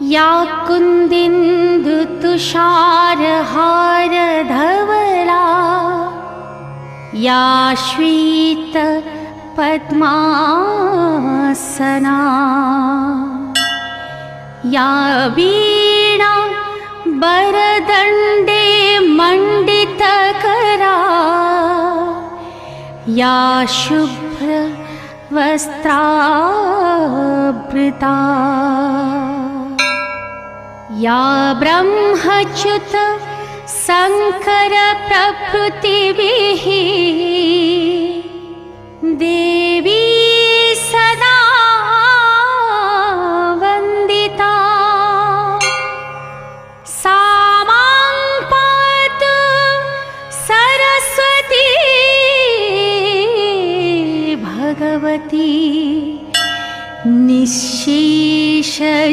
या कुन्दिन्दुतुषारहारधवला या श्वेतपद्मासना या वीणा वरदण्डे मण्डितकरा या शुभ्रवस्त्रावृता या ब्रह्मच्युत शंकर प्रभृतिभिः देवी सदा वन्दिता सा मां पातु सरस्वती भगवती निःशेषजा।